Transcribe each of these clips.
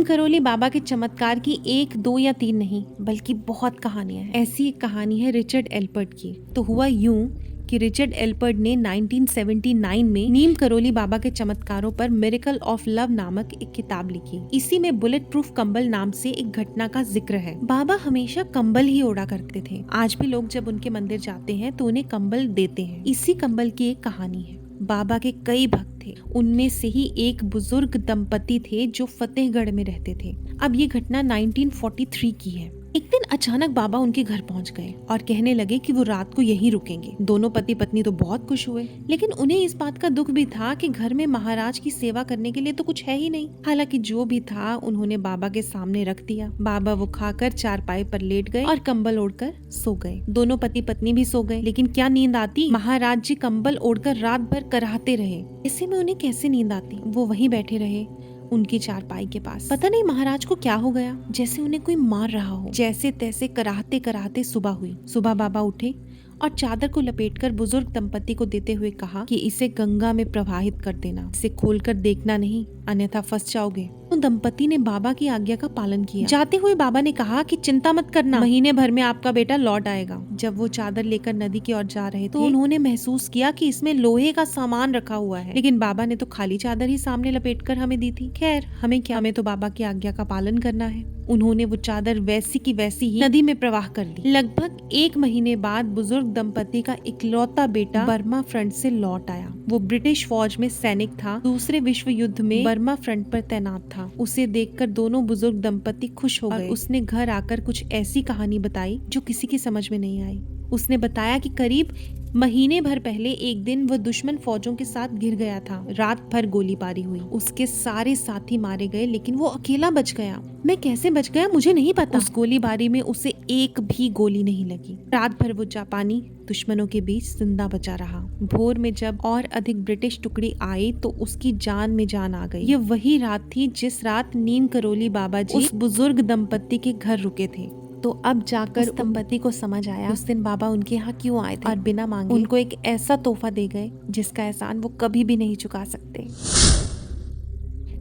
नीम करोली बाबा के चमत्कार की 1, 2 या 3 नहीं बल्कि बहुत कहानियां हैं। ऐसी एक कहानी है रिचर्ड एल्पर्ट की। तो हुआ यूं कि रिचर्ड एल्पर्ट ने 1979 में नीम करोली बाबा के चमत्कारों पर मिरेकल ऑफ लव नामक एक किताब लिखी। इसी में बुलेट प्रूफ कंबल नाम से एक घटना का जिक्र है। बाबा हमेशा कंबल ही ओढ़ा करते थे। आज भी लोग जब उनके मंदिर जाते हैं तो उन्हें कंबल देते हैं। इसी कंबल की एक कहानी है। बाबा के कई भक्त थे, उनमें से ही एक बुजुर्ग दंपति थे जो फतेहगढ़ में रहते थे। अब ये घटना 1943 की है। एक दिन अचानक बाबा उनके घर पहुंच गए और कहने लगे कि वो रात को यहीं रुकेंगे। दोनों पति पत्नी तो बहुत खुश हुए, लेकिन उन्हें इस बात का दुख भी था कि घर में महाराज की सेवा करने के लिए तो कुछ है ही नहीं। हालांकि जो भी था उन्होंने बाबा के सामने रख दिया। बाबा वो खाकर चारपाई पर लेट गए और कंबल ओढ़कर सो गए। दोनों पति पत्नी भी सो गए, लेकिन क्या नींद आती। महाराज जी कंबल ओढ़कर रात भर कराहते रहे। ऐसे में उन्हें कैसे नींद आती। वो वहीं बैठे रहे उनकी चारपाई के पास। पता नहीं महाराज को क्या हो गया, जैसे उन्हें कोई मार रहा हो। जैसे तैसे कराहते कराहते सुबह हुई। सुबह बाबा उठे और चादर को लपेटकर बुजुर्ग दंपति को देते हुए कहा कि इसे गंगा में प्रवाहित कर देना, इसे खोलकर देखना नहीं, अन्यथा फंस जाओगे। तो दंपति ने बाबा की आज्ञा का पालन किया। जाते हुए बाबा ने कहा कि चिंता मत करना, महीने भर में आपका बेटा लौट आएगा। जब वो चादर लेकर नदी की ओर जा रहे थे तो उन्होंने महसूस किया कि इसमें लोहे का सामान रखा हुआ है, लेकिन बाबा ने तो खाली चादर ही सामने लपेटकर हमें दी थी। खैर हमें क्या, हमें तो बाबा की आज्ञा का पालन करना है। उन्होंने वो चादर वैसी की वैसी ही नदी में प्रवाह कर दी। लगभग 1 महीने बाद बुजुर्ग दंपति का इकलौता बेटा बर्मा फ्रंट से लौट आया। वो ब्रिटिश फौज में सैनिक था, दूसरे विश्व युद्ध में बर्मा फ्रंट पर तैनात था। उसे देखकर दोनों बुजुर्ग दंपति खुश हो गए। उसने घर आकर कुछ ऐसी कहानी बताई जो किसी की समझ में नहीं आई। उसने बताया कि करीब महीने भर पहले एक दिन वह दुश्मन फौजों के साथ घिर गया था। रात भर गोलीबारी हुई, उसके सारे साथी मारे गए, लेकिन वो अकेला बच गया। मैं कैसे बच गया मुझे नहीं पता। उस गोलीबारी में उसे एक भी गोली नहीं लगी। रात भर वो जापानी दुश्मनों के बीच जिंदा बचा रहा। भोर में जब और अधिक ब्रिटिश टुकड़ी आई तो उसकी जान में जान आ गई। ये वही रात थी जिस रात नीम करोली बाबा जी उस बुजुर्ग दंपति के घर रुके थे। तो अब जाकर दंपति को समझ आया उस दिन बाबा उनके यहाँ क्यों आए थे और बिना मांगे उनको एक ऐसा तोहफा दे गए जिसका एहसान वो कभी भी नहीं चुका सकते।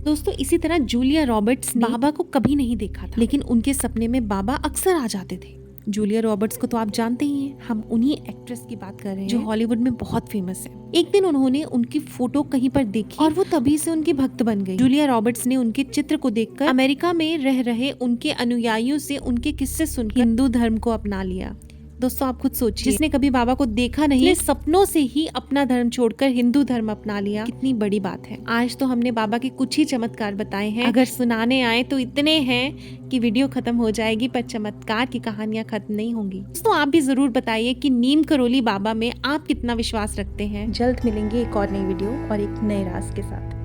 दोस्तों इसी तरह जूलिया रॉबर्ट्स ने बाबा को कभी नहीं देखा था, लेकिन उनके सपने में बाबा अक्सर आ जाते थे। जूलिया रॉबर्ट्स को तो आप जानते ही हैं, हम उन्हीं एक्ट्रेस की बात कर रहे हैं जो हॉलीवुड में बहुत फेमस है। एक दिन उन्होंने उनकी फोटो कहीं पर देखी और वो तभी से उनकी भक्त बन गई। जूलिया रॉबर्ट्स ने उनके चित्र को देखकर अमेरिका में रह रहे उनके अनुयायियों से उनके किस्से सुनकर हिंदू धर्म को अपना लिया। दोस्तों आप खुद सोचिए, जिसने कभी बाबा को देखा नहीं, सपनों से ही अपना धर्म छोड़कर हिंदू धर्म अपना लिया, कितनी बड़ी बात है। आज तो हमने बाबा के कुछ ही चमत्कार बताए हैं, अगर सुनाने आए तो इतने हैं कि वीडियो खत्म हो जाएगी, पर चमत्कार की कहानियां खत्म नहीं होंगी। दोस्तों आप भी जरूर बताइए कि नीम करोली बाबा में आप कितना विश्वास रखते हैं। जल्द मिलेंगे एक और नई वीडियो और एक नए राज के साथ।